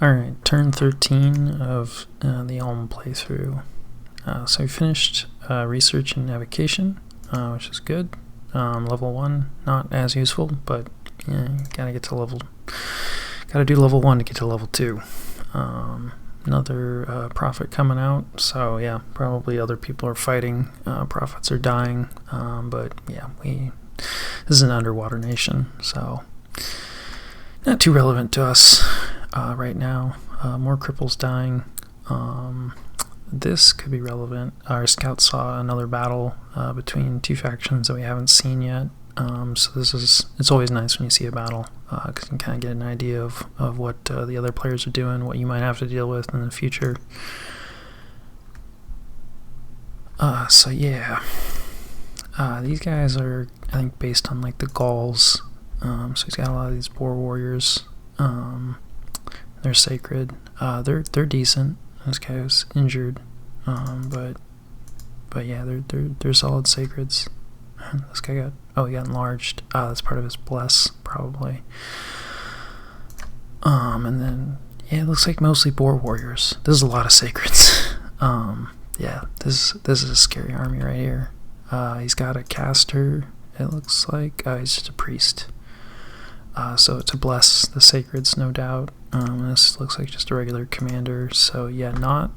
Alright, turn 13 of the Elm playthrough. So we finished research and navigation, which is good. Level 1, not as useful, but yeah, you gotta do level 1 to get to level 2. Another prophet coming out, so yeah, probably other people are fighting, prophets are dying, but yeah, this is an underwater nation, so not too relevant to us right now. More cripples dying. This could be relevant. Our scouts saw another battle between two factions that we haven't seen yet. So it's always nice when you see a battle, because you can kind of get an idea of what the other players are doing, what you might have to deal with in the future. So yeah, these guys are, I think, based on like the Gauls. So he's got a lot of these boar warriors. They're sacred. They're decent. This guy was injured, but yeah, they're solid sacreds. This guy he got enlarged. That's part of his bless, probably. And then yeah, it looks like mostly boar warriors. There's a lot of sacreds. Yeah, this is a scary army right here. He's got a caster. It looks like he's just a priest. So to bless the sacreds, no doubt. This looks like just a regular commander. So yeah, not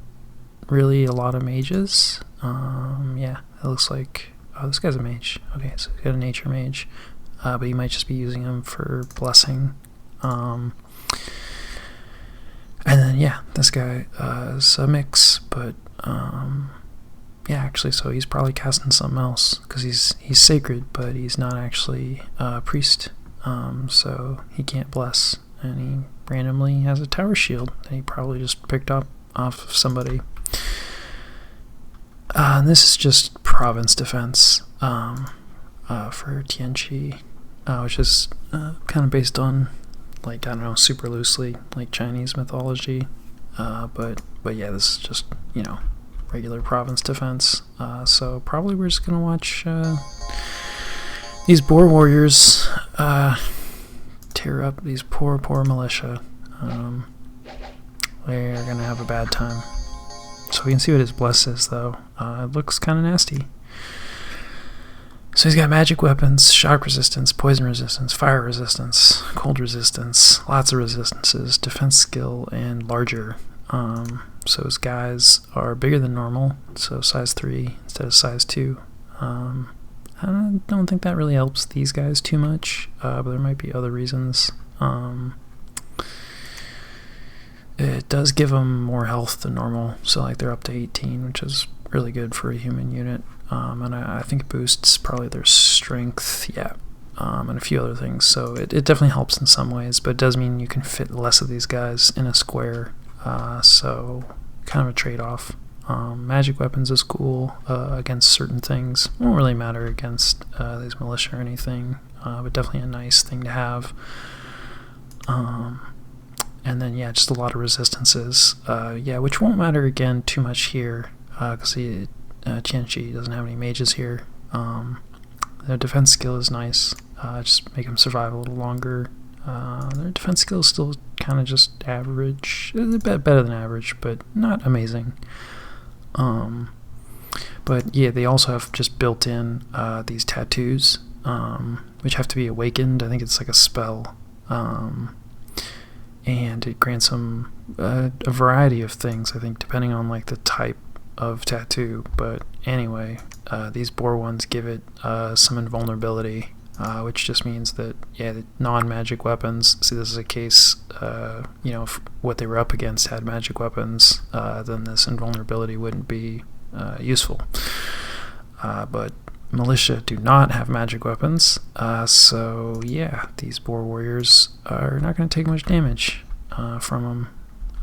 really a lot of mages. Yeah, it looks like this guy's a mage. Okay, so he's got a nature mage, but he might just be using him for blessing. And then yeah, this guy is a mix, but yeah, actually, so he's probably casting something else because he's sacred, but he's not actually a priest. So he can't bless, and he randomly has a tower shield that he probably just picked up off of somebody. And this is just province defense for Tianqi, which is kind of based on, like, I don't know, super loosely, like Chinese mythology. But yeah, this is just, regular province defense. So probably we're just gonna watch these boar warriors tear up these poor militia. They're gonna have a bad time. So we can see what his bless is, though. It looks kind of nasty. So he's got magic weapons, shock resistance, poison resistance, fire resistance, cold resistance, lots of resistances, defense skill, and larger. So his guys are bigger than normal, so size 3 instead of size 2. I don't think that really helps these guys too much, but there might be other reasons. It does give them more health than normal, so like they're up to 18, which is really good for a human unit. And I think it boosts probably their strength, yeah, and a few other things. So it definitely helps in some ways, but it does mean you can fit less of these guys in a square, so kind of a trade-off. Magic weapons is cool against certain things. Won't really matter against these militia or anything, but definitely a nice thing to have. And then yeah, just a lot of resistances. Yeah, which won't matter again too much here, because Tianqi doesn't have any mages here. Their defense skill is nice. Just make them survive a little longer. Their defense skill is still kind of just average. It's a bit better than average, but not amazing. But yeah, they also have just built in these tattoos, which have to be awakened. I think it's like a spell. And it grants them a variety of things, I think, depending on like the type of tattoo. But anyway, these boar ones give it some invulnerability, which just means that, yeah, the non-magic weapons, see, this is a case, if what they were up against had magic weapons, then this invulnerability wouldn't be useful. But militia do not have magic weapons, so yeah, these boar warriors are not going to take much damage from them,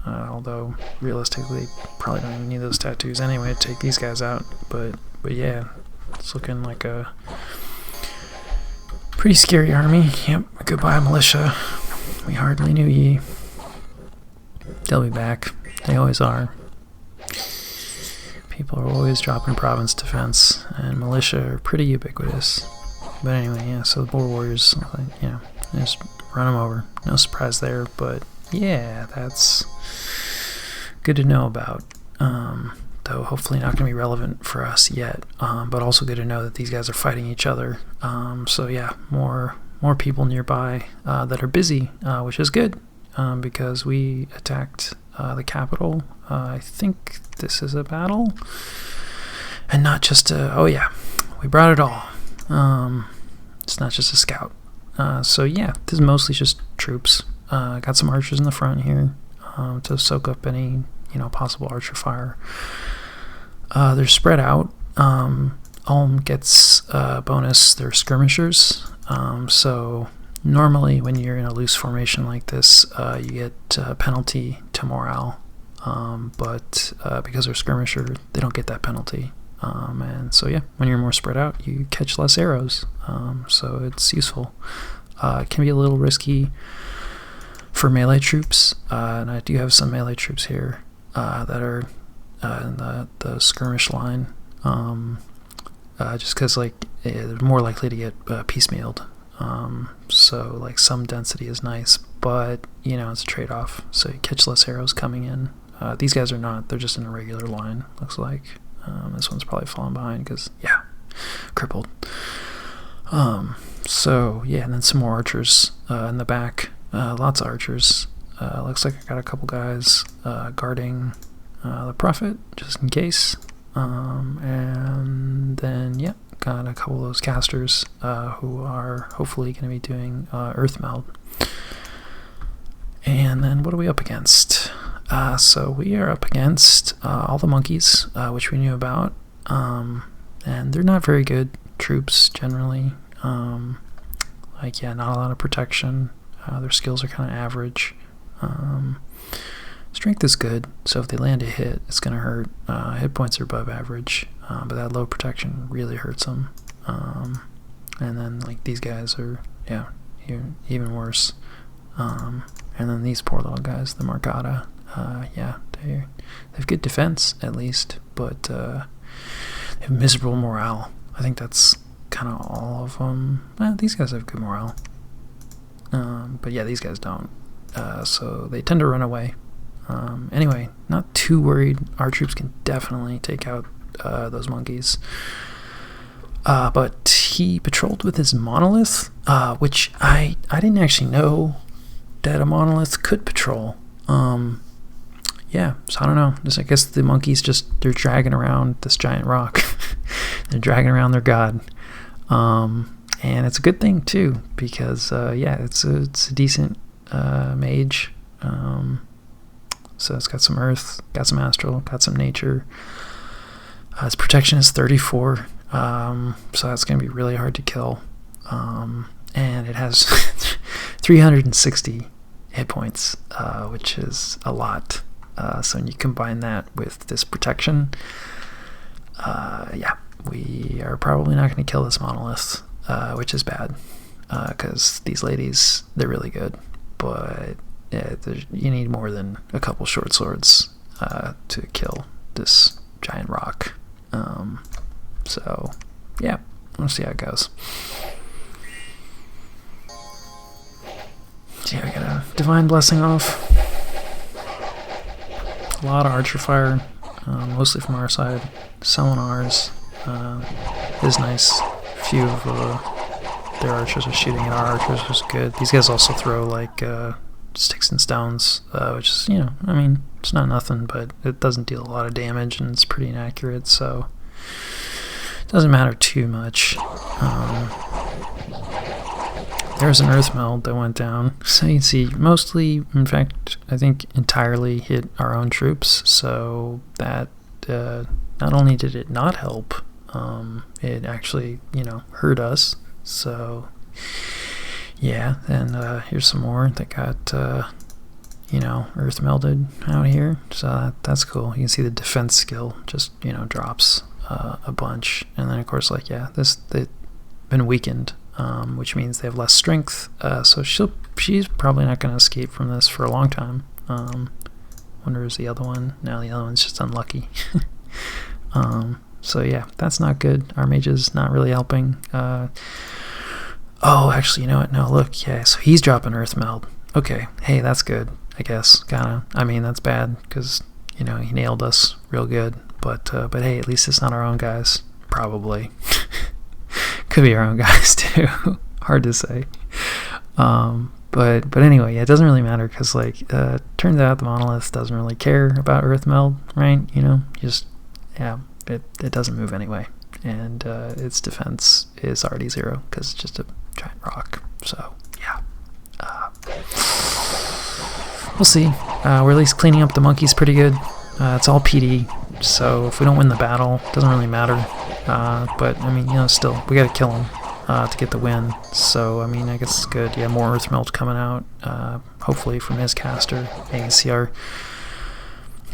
although realistically probably don't even need those tattoos anyway to take these guys out. But yeah, it's looking like a pretty scary army. Yep, goodbye militia, we hardly knew ye. They'll be back, they always are. People are always dropping province defense, and militia are pretty ubiquitous. But anyway, yeah, so the boar warriors, just run them over. No surprise there, but yeah, that's good to know about. Though hopefully not going to be relevant for us yet, but also good to know that these guys are fighting each other. So yeah, more people nearby that are busy, which is good, because we attacked the capital. I think this is a battle, and not just a, oh yeah, we brought it all. It's not just a scout. So yeah, this is mostly just troops. Got some archers in the front here to soak up any possible archer fire. They're spread out. Ulm gets bonus. They're skirmishers. So normally when you're in a loose formation like this, you get a penalty to morale. But because they're skirmisher, they don't get that penalty. And so yeah, when you're more spread out, you catch less arrows. So it's useful. It can be a little risky for melee troops, and I do have some melee troops here that are in the skirmish line, just because they're more likely to get piecemealed. So like some density is nice, but it's a trade-off. So you catch less arrows coming in. These guys are not; they're just in a regular line. Looks like this one's probably falling behind because crippled. So yeah, and then some more archers in the back. Lots of archers. Looks like I got a couple guys guarding the prophet, just in case. And then, got a couple of those casters who are hopefully going to be doing Earth Meld. And then what are we up against? So we are up against all the monkeys, which we knew about. And they're not very good troops, generally. Not a lot of protection. Their skills are kind of average. Strength is good, so if they land a hit, it's going to hurt. Hit points are above average, but that low protection really hurts them. And then these guys are, even worse. And then these poor little guys, the Margata, they have good defense at least, but they have miserable morale. I think that's kind of all of them. These guys have good morale. But yeah, these guys don't. So they tend to run away. Anyway, not too worried. Our troops can definitely take out those monkeys. But he patrolled with his Monolith, which I didn't actually know that a Monolith could patrol. So I don't know. I guess the monkeys they're dragging around this giant rock. They're dragging around their god. And it's a good thing too, because it's a decent mage. So it's got some earth, got some astral, got some nature. Its protection is 34, so that's going to be really hard to kill. And it has 360 hit points, which is a lot. So when you combine that with this protection, we are probably not going to kill this Monolith, which is bad, because these ladies, they're really good, but you need more than a couple short swords to kill this giant rock. We'll see how it goes. So I got a Divine Blessing off. A lot of archer fire, mostly from our side. Some on ours. Is nice. A few of their archers are shooting at our archers, which is good. These guys also throw sticks and stones, which is, it's not nothing, but it doesn't deal a lot of damage and it's pretty inaccurate, so it doesn't matter too much. There's an Earth Meld that went down, so you can see mostly, in fact, I think entirely hit our own troops, so that not only did it not help, it actually, hurt us, so yeah, and here's some more that got, earth melded out here. So that's cool. You can see the defense skill just, drops a bunch. And then, of course, they've been weakened, which means they have less strength. So she's probably not going to escape from this for a long time. Wonder is the other one? No, the other one's just unlucky. So yeah, that's not good. Our mage is not really helping. Oh, actually, you know what? No, look, yeah, so he's dropping Earth Meld. Okay, hey, that's good. I guess, kind of. I mean, that's bad because, you know, he nailed us real good. But hey, at least it's not our own guys. Probably. Could be our own guys too. Hard to say. But anyway, yeah, it doesn't really matter because, like, turns out the Monolith doesn't really care about Earth Meld, right? You know, just, yeah, it doesn't move anyway. And its defense is already 0 because it's just a giant rock. So, yeah. We'll see. We're at least cleaning up the monkeys pretty good. It's all PD, so if we don't win the battle, it doesn't really matter. But, I mean, you know, still, we gotta kill them to get the win. So, I mean, I guess it's good. Yeah, more Earth Melt coming out, hopefully from his caster. You can see our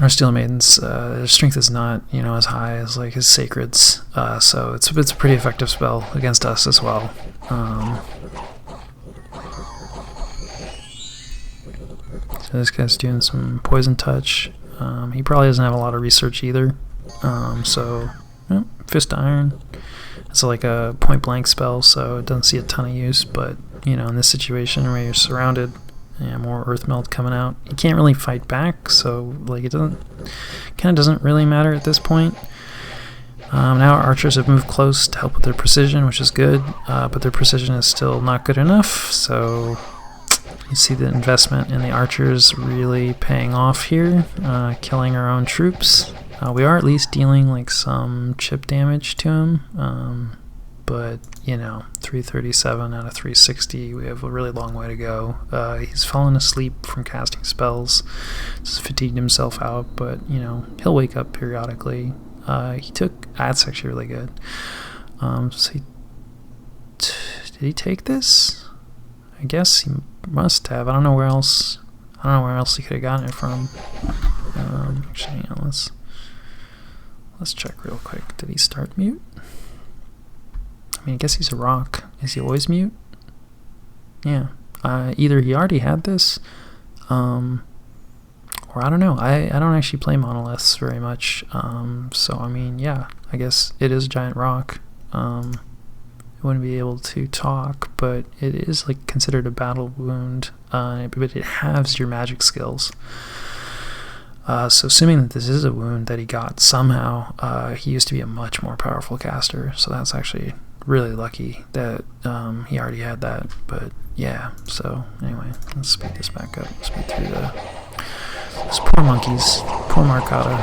Steel Maidens, their strength is not, you know, as high as, like, his Sacreds. So it's a pretty effective spell against us as well. So this guy's doing some Poison Touch. He probably doesn't have a lot of research either. So, Fist Iron. It's like a point blank spell, so it doesn't see a ton of use. But, you know, in this situation where you're surrounded, yeah, more Earth Melt coming out. You can't really fight back, so, like, it kind of doesn't really matter at this point. Now our archers have moved close to help with their precision, which is good, but their precision is still not good enough, so you see the investment in the archers really paying off here, killing our own troops. We are at least dealing, like, some chip damage to him, but, you know, 337 out of 360, we have a really long way to go. He's fallen asleep from casting spells, just fatigued himself out, but, you know, he'll wake up periodically. That's actually really good. So did he take this? I guess he must have. I don't know where else he could have gotten it from. Actually, hang on, let's check real quick. Did he start mute? I mean, I guess he's a rock. Is he always mute? Yeah. Either he already had this, or I don't know. I don't actually play Monoliths very much. So, I mean, yeah, I guess it is a giant rock. It wouldn't be able to talk, but it is, like, considered a battle wound, but it halves your magic skills. So assuming that this is a wound that he got somehow, he used to be a much more powerful caster, so that's actually really lucky that he already had that. But yeah, so anyway, let's speed this back up. Speed through those poor monkeys, poor Marcata.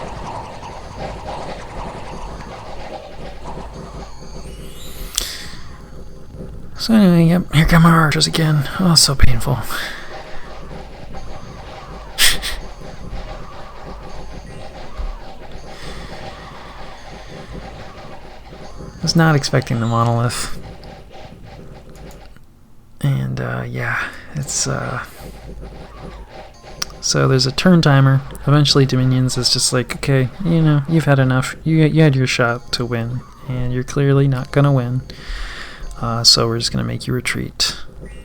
So anyway, yep, here come our archers again. Oh, so painful. Was not expecting the Monolith. And yeah, it's so there's a turn timer. Eventually Dominions is just like, okay, you know, you've had enough. You had your shot to win, and you're clearly not gonna win. So we're just gonna make you retreat.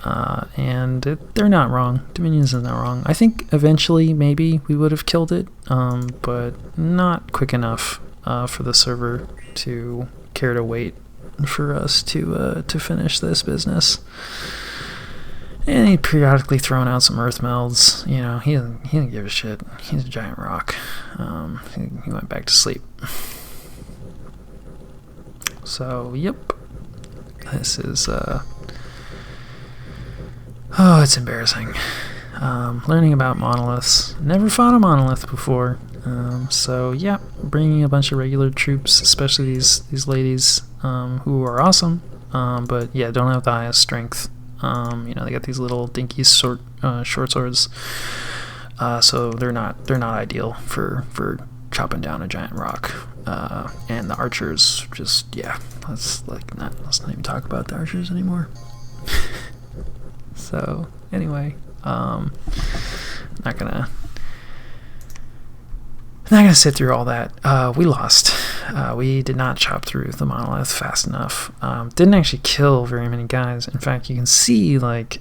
And they're not wrong. Dominions is not wrong. I think eventually maybe we would have killed it, but not quick enough for the server to care to wait for us to finish this business. And he periodically thrown out some earth melds. You know, he doesn't give a shit. He's a giant rock. He went back to sleep. So yep, this is oh, it's embarrassing. Learning about monoliths. Never fought a monolith before. So yeah, bringing a bunch of regular troops, especially these ladies, who are awesome, but yeah, don't have the highest strength. You know, they got these little dinky short swords, so they're not ideal for chopping down a giant rock. And the archers, just yeah, let's not even talk about the archers anymore. So anyway, not gonna sit through all that. We lost. We did not chop through the monolith fast enough. Didn't actually kill very many guys. In fact, you can see, like,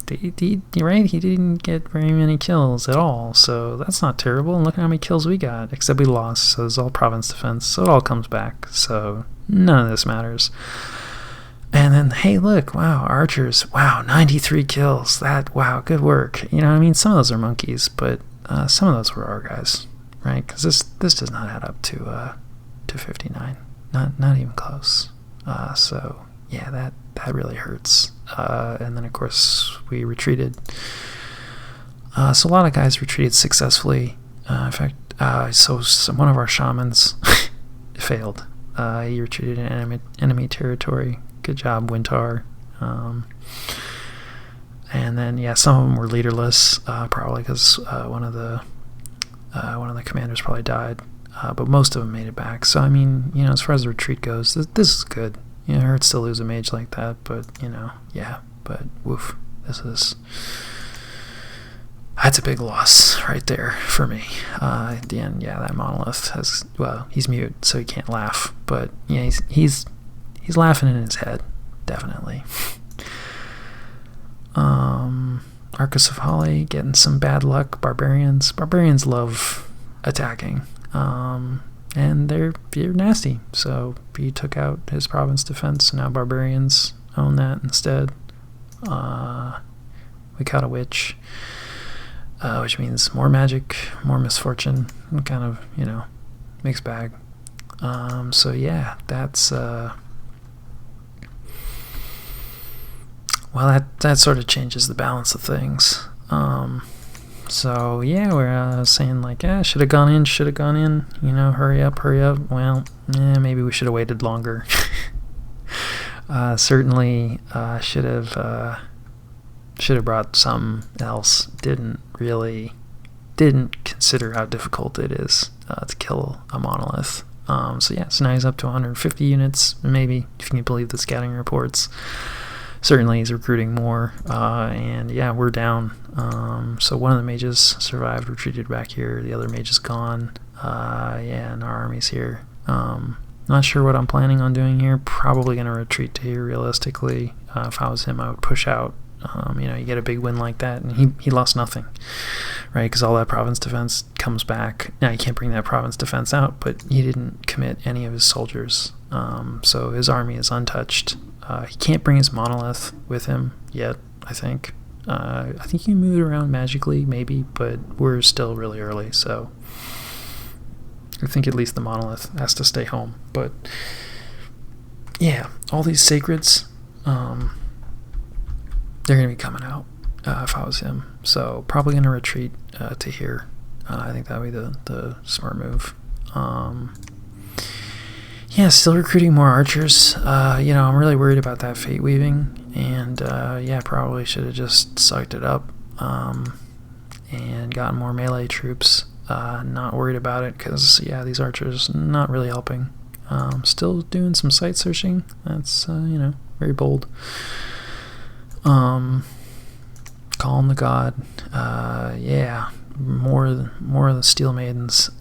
he didn't get very many kills at all. So that's not terrible. And look at how many kills we got. Except we lost. So it's all province defense. So it all comes back. So none of this matters. And then, hey, look, wow, archers, wow, 93 kills. Wow, good work. You know what I mean? Some of those are monkeys, but some of those were our guys, right? Because this does not add up to 59, not even close. So yeah, that really hurts. And then of course we retreated. So a lot of guys retreated successfully. In fact, so one of our shamans failed. He retreated in enemy territory. Good job, Wintar. And then yeah, some of them were leaderless, probably because one of the commanders probably died. But most of them made it back. So I mean, you know, as far as the retreat goes, this is good. You know, it hurts to lose a mage like that, but you know, yeah. But woof, that's a big loss right there for me. At the end, yeah, that Monolith has, well, he's mute, so he can't laugh. But yeah, he's laughing in his head, definitely. Arcus of Holly getting some bad luck. Barbarians love attacking, and they're nasty. So he took out his province defense, and now barbarians own that instead. We caught a witch. Which means more magic, more misfortune, kind of, you know, mixed bag. So yeah, that's well, that sort of changes the balance of things. So yeah, we're saying like, should have gone in, you know, hurry up. Well, maybe we should have waited longer. Certainly should have brought something else. Didn't consider how difficult it is to kill a monolith. So yeah, so now he's up to 150 units, maybe, if you can believe the scouting reports. Certainly he's recruiting more, and yeah, we're down. So one of the mages survived, retreated back here. The other mage is gone. Yeah, and our army's here. Not sure what I'm planning on doing here. Probably going to retreat to here, realistically. If I was him, I would push out. You know, you get a big win like that, and he lost nothing, right? Because all that province defense comes back. Now, you can't bring that province defense out, but he didn't commit any of his soldiers. So his army is untouched. He can't bring his monolith with him yet, I think. I think he can move it around magically, maybe, but we're still really early, so I think at least the monolith has to stay home. But yeah, all these sacreds, they're going to be coming out if I was him. So probably going to retreat to here. I think that would be the smart move. Yeah, still recruiting more archers. You know, I'm really worried about that fate weaving. And yeah, probably should have just sucked it up and gotten more melee troops. Not worried about it because, yeah, these archers not really helping. Still doing some site searching. That's, you know, very bold. Calling the god. Yeah, more of the Steel Maidens,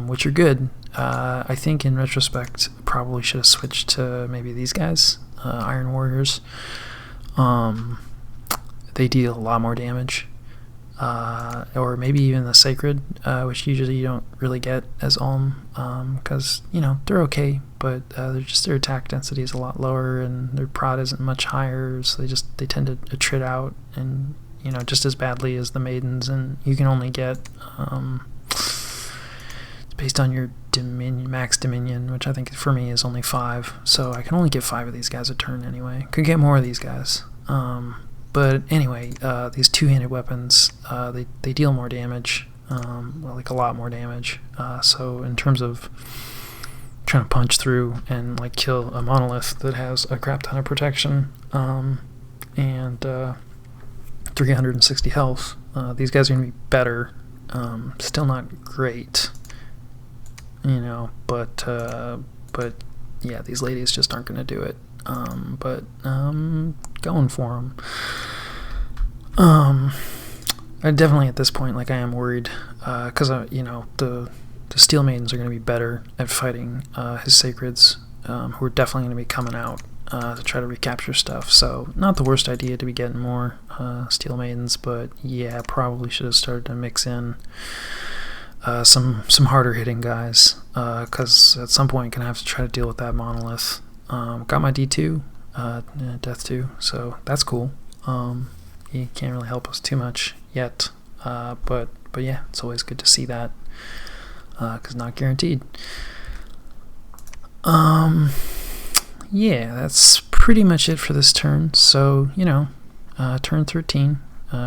which are good. I think in retrospect, probably should have switched to maybe these guys, Iron Warriors. They deal a lot more damage. Or maybe even the Sacred, which usually you don't really get as Ulm, because, you know, they're okay, but their attack density is a lot lower, and their prod isn't much higher, so they tend to attrit out, and, you know, just as badly as the Maidens, and you can only get, it's based on your max Dominion, which I think for me is only 5, so I can only get 5 of these guys a turn anyway. Could get more of these guys. But anyway, these two-handed weapons, they deal more damage, well, like a lot more damage. So in terms of trying to punch through and like kill a monolith that has a crap ton of protection and 360 health, these guys are gonna be better. Still not great, you know, but yeah, these ladies just aren't gonna do it. But going for them. I definitely at this point, like, I am worried, because you know, the Steel Maidens are going to be better at fighting his Sacreds, who are definitely going to be coming out to try to recapture stuff. So not the worst idea to be getting more Steel Maidens, but yeah, probably should have started to mix in some harder hitting guys, because at some point I'm going to have to try to deal with that monolith. Got my D2, death to, so that's cool. He can't really help us too much yet, but yeah, it's always good to see that, because not guaranteed. Yeah, that's pretty much it for this turn. So, turn 13,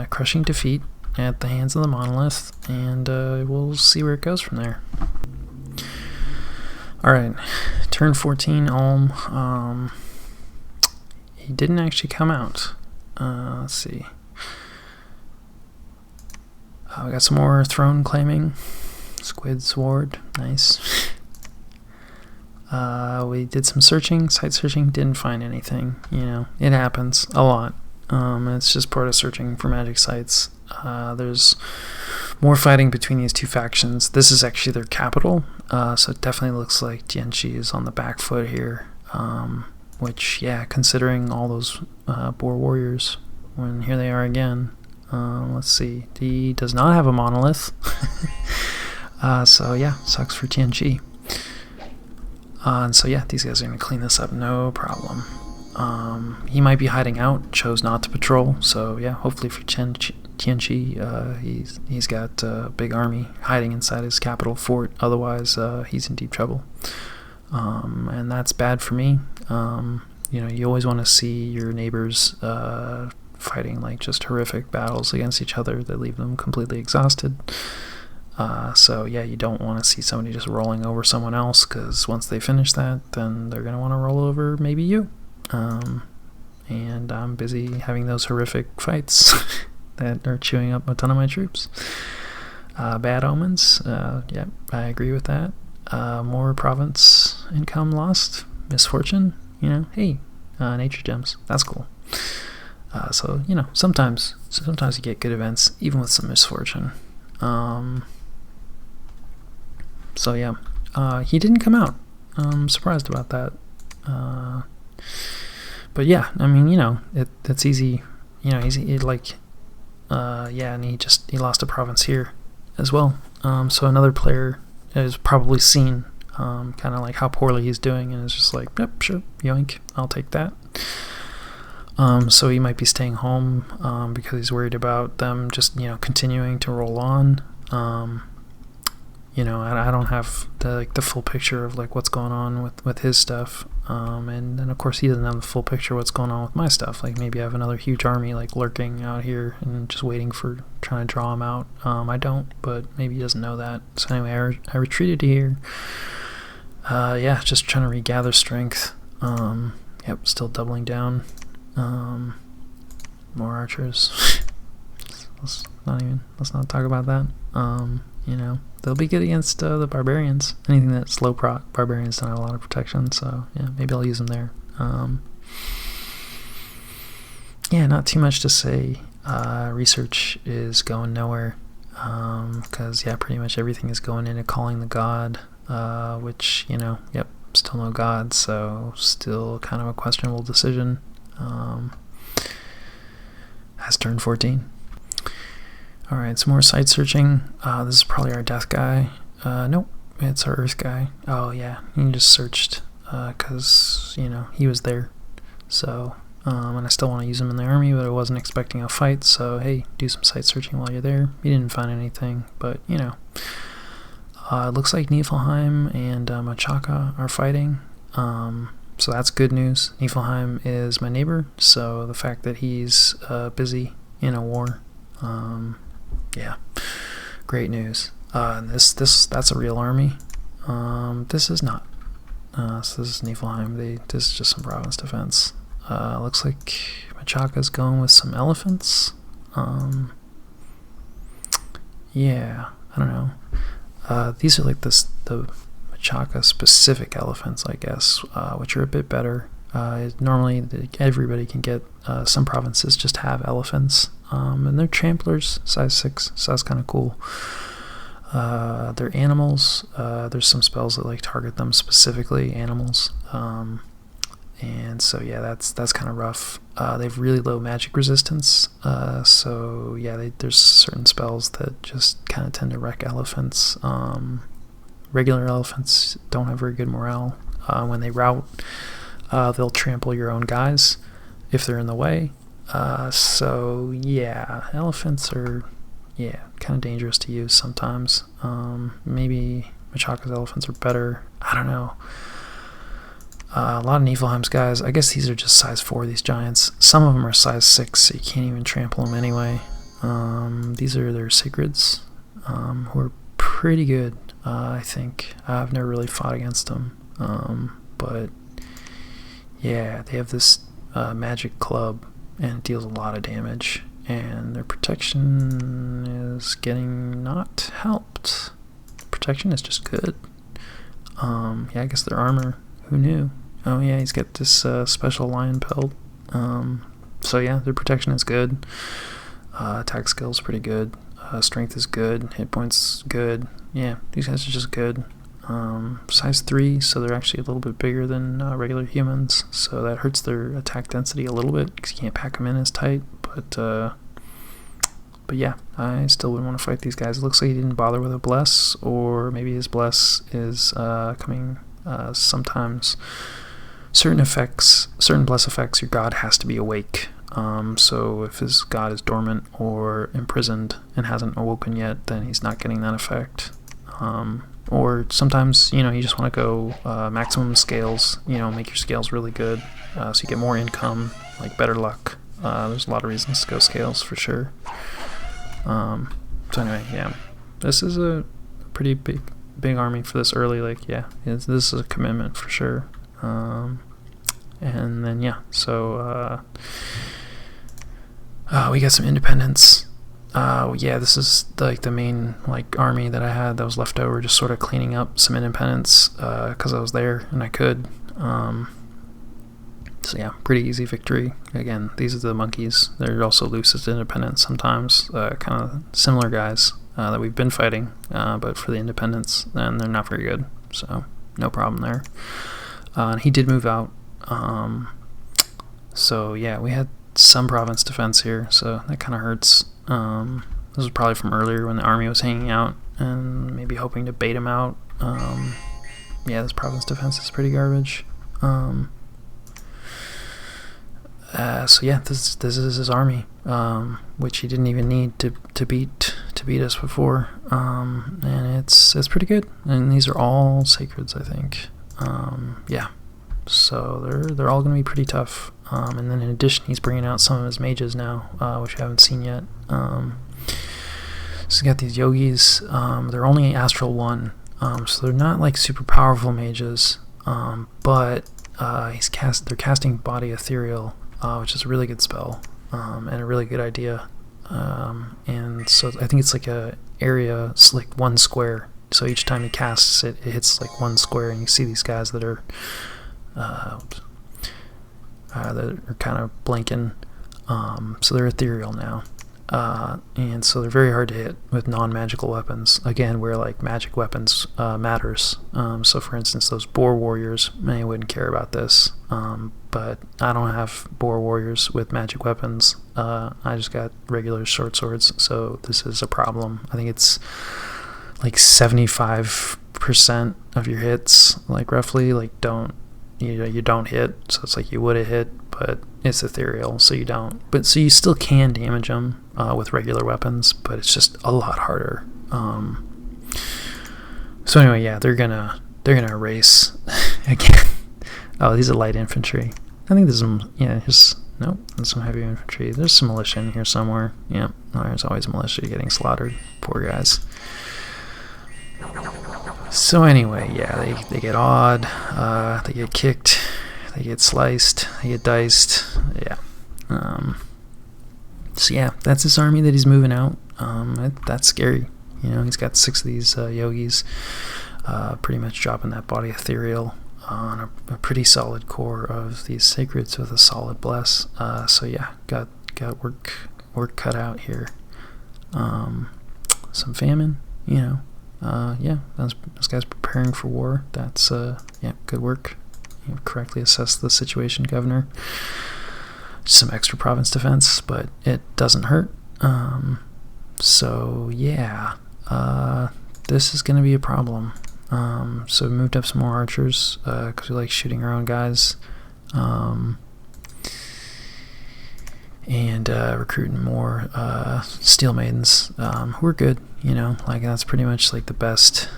crushing defeat at the hands of the Monolith, and we'll see where it goes from there. Alright, turn 14, Ulm. He didn't actually come out. Let's see. We got some more throne claiming. Squid Sword, nice. We did some searching, site searching, didn't find anything. It happens a lot. It's just part of searching for magic sites. There's more fighting between these two factions. This is actually their capital, so it definitely looks like Tianchi is on the back foot here. Which, yeah, considering all those Boar warriors, when here they are again. Let's see, he does not have a monolith. So yeah, sucks for Tianchi. And so yeah, these guys are going to clean this up, no problem. He might be hiding out, chose not to patrol, so yeah, hopefully for Tianchi, he's got a big army hiding inside his capital fort, otherwise he's in deep trouble. And that's bad for me. You always want to see your neighbors fighting like just horrific battles against each other that leave them completely exhausted. So yeah, you don't want to see somebody just rolling over someone else, because once they finish that, then they're going to want to roll over maybe you. And I'm busy having those horrific fights that are chewing up a ton of my troops. Bad omens, yeah, I agree with that. More province income lost, misfortune, hey, nature gems, that's cool. So, sometimes you get good events, even with some misfortune. So yeah, he didn't come out. I'm surprised about that. But yeah, I mean, it's easy, yeah, and he lost a province here as well. So another player has probably seen kind of like how poorly he's doing, and is just like, yep, sure, yoink, I'll take that. So he might be staying home because he's worried about them just continuing to roll on. I don't have the full picture of like what's going on with his stuff, and then of course he doesn't have the full picture of what's going on with my stuff. Like maybe I have another huge army like lurking out here and just waiting for trying to draw him out. I don't, but maybe he doesn't know that. So anyway, I retreated here. Yeah, just trying to regather strength. Yep, still doubling down. More archers. let's not talk about that. They'll be good against the barbarians. Anything that slow proc barbarians don't have a lot of protection, so yeah, maybe I'll use them there. Yeah, not too much to say. Research is going nowhere, because yeah, pretty much everything is going into calling the god, which yep, still no god, so still kind of a questionable decision. Has turned 14. Alright, some more site searching. This is probably our death guy. Nope, it's our earth guy. Oh yeah, he just searched because he was there. So and I still want to use him in the army, but I wasn't expecting a fight, so hey, do some site searching while you're there. He didn't find anything, but it looks like Niflheim and Machaca are fighting. So that's good news. Niflheim is my neighbor, so the fact that he's busy in a war, yeah, great news. And that's a real army. This is not. So this is Niflheim. This is just some province defense. Looks like Machaca's going with some elephants. Yeah, I don't know. These are like the Machaca specific elephants, I guess, which are a bit better. Normally everybody can get, some provinces just have elephants, and they're tramplers, size 6, so that's kind of cool. They're animals. There's some spells that like target them specifically, animals, and so yeah, that's kind of rough. They have really low magic resistance, so yeah, there's certain spells that just kind of tend to wreck elephants. Regular elephants don't have very good morale when they rout. they'll trample your own guys if they're in the way. So yeah, elephants are kind of dangerous to use sometimes. Maybe Machaka's elephants are better. I don't know. A lot of Niflheim's guys, I guess these are just size 4, these giants. Some of them are size 6, so you can't even trample them anyway. These are their sacreds, who are pretty good, I think. I've never really fought against them. But yeah, they have this magic club, and it deals a lot of damage. And their protection is getting not helped. Protection is just good. Yeah, I guess their armor, who knew? Oh yeah, he's got this special lion pelt. So yeah, their protection is good. Attack skill is pretty good. Strength is good. Hit points good. Yeah, these guys are just good. Size 3, so they're actually a little bit bigger than regular humans. So that hurts their attack density a little bit because you can't pack them in as tight. But yeah, I still wouldn't want to fight these guys. It looks like he didn't bother with a bless, or maybe his bless is coming sometimes. Certain bless effects, your god has to be awake. So if his god is dormant or imprisoned and hasn't awoken yet, then he's not getting that effect. Or sometimes, you just want to go maximum scales, make your scales really good, so you get more income, like better luck. There's a lot of reasons to go scales for sure. So anyway, yeah, this is a pretty big army for this early. Like, yeah, this is a commitment for sure. And then yeah, so we got some independence. Yeah, this is like the main army that I had that was left over, just sort of cleaning up some independence because I was there and I could. So yeah, pretty easy victory. Again, these are the monkeys. They're also loose as independents sometimes. Kind of similar guys that we've been fighting, but for the independents, and they're not very good. So no problem there. And he did move out. So yeah, we had some province defense here, so that kind of hurts. This was probably from earlier when the army was hanging out and maybe hoping to bait him out. Yeah, this province defense is pretty garbage. So yeah, this is his army, which he didn't even need to beat us before, and it's pretty good. And these are all sacreds, I think. Yeah, so they're all going to be pretty tough. And then in addition, he's bringing out some of his mages now, which I haven't seen yet. So he's got these yogis. They're only Astral 1, so they're not super powerful mages. But they're casting Body Ethereal, which is a really good spell, and a really good idea. And so I think it's like a area, it's like 1 square. So each time he casts it, it hits like 1 square, and you see these guys that are kind of blinking. So they're ethereal now. And so they're very hard to hit with non-magical weapons. Again, where magic weapons matters. So for instance, those boar warriors, I wouldn't care about this. But I don't have boar warriors with magic weapons. I just got regular short swords, so this is a problem. I think it's like 75% of your hits, roughly, you don't hit. So it's like you would have hit, but it's ethereal, so you don't. But so you still can damage them with regular weapons, but it's just a lot harder. So anyway, yeah, they're gonna erase again. Oh, these are light infantry. I think there's some. Yeah, there's some heavy infantry. There's some militia in here somewhere. Yeah, there's always militia getting slaughtered. Poor guys. So anyway, yeah, they get awed, they get kicked, they get sliced, they get diced, yeah. So yeah, that's his army that he's moving out. That's scary. He's got 6 of these yogis, pretty much dropping that Body Ethereal on a pretty solid core of these sacreds with a solid bless. So yeah, got work cut out here. Some famine, yeah, those guys preparing for war. That's yeah, good work. You correctly assessed the situation, Governor. Some extra province defense, but it doesn't hurt. So yeah, this is going to be a problem. So we moved up some more archers because we like shooting our own guys. And recruiting more Steel Maidens who are good, like that's pretty much like the best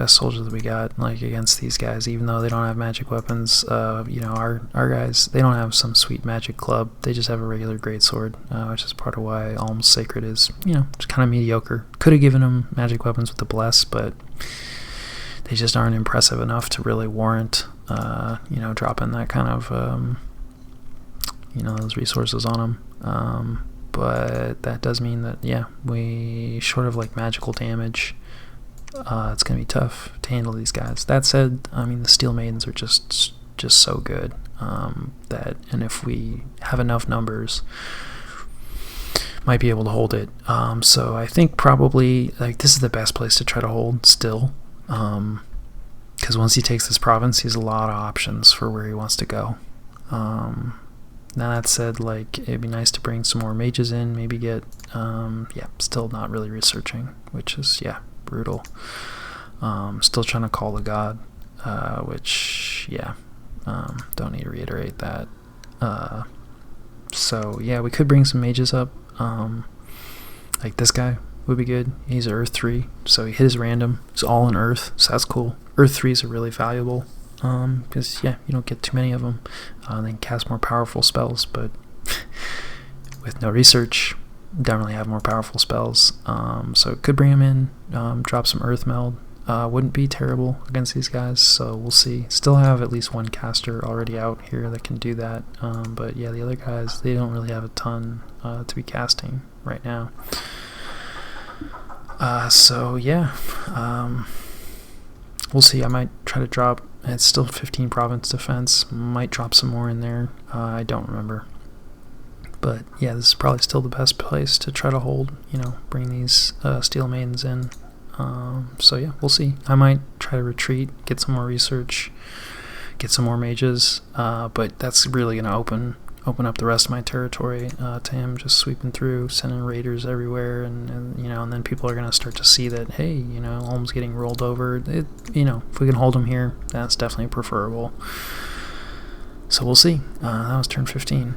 soldiers that we got, like against these guys, even though they don't have magic weapons. Our guys, they don't have some sweet magic club, they just have a regular greatsword, which is part of why Alm's Sacred is, just kind of mediocre. Could have given them magic weapons with the Bless, but they just aren't impressive enough to really warrant dropping that kind of those resources on them. But that does mean that, we, short of like magical damage, it's going to be tough to handle these guys. That said, the Steel Maidens are just so good, and if we have enough numbers, might be able to hold it. So I think probably like this is the best place to try to hold still, because once he takes this province, he has a lot of options for where he wants to go. Now that said, like, it'd be nice to bring some more mages in, maybe get, still not really researching, which is, brutal. Still trying to call the god, which, don't need to reiterate that. So, we could bring some mages up. Like this guy would be good. He's an Earth 3, so he hit his random. It's all in Earth, so that's cool. Earth 3s are really valuable. Because you don't get too many of them. They can cast more powerful spells, but with no research, definitely have more powerful spells. So could bring them in, drop some Earth Meld. Wouldn't be terrible against these guys, so we'll see. Still have at least one caster already out here that can do that. But the other guys, they don't really have a ton to be casting right now. We'll see. I might try to drop. It's still 15 province defense. Might drop some more in there. I don't remember. But this is probably still the best place to try to hold. Bring these Steel Maidens in. We'll see. I might try to retreat, get some more research, get some more mages. But that's really gonna open up the rest of my territory to him, just sweeping through, sending raiders everywhere, and then people are going to start to see that, hey, Ulm's getting rolled over. If we can hold him here, that's definitely preferable. So we'll see. That was turn 15.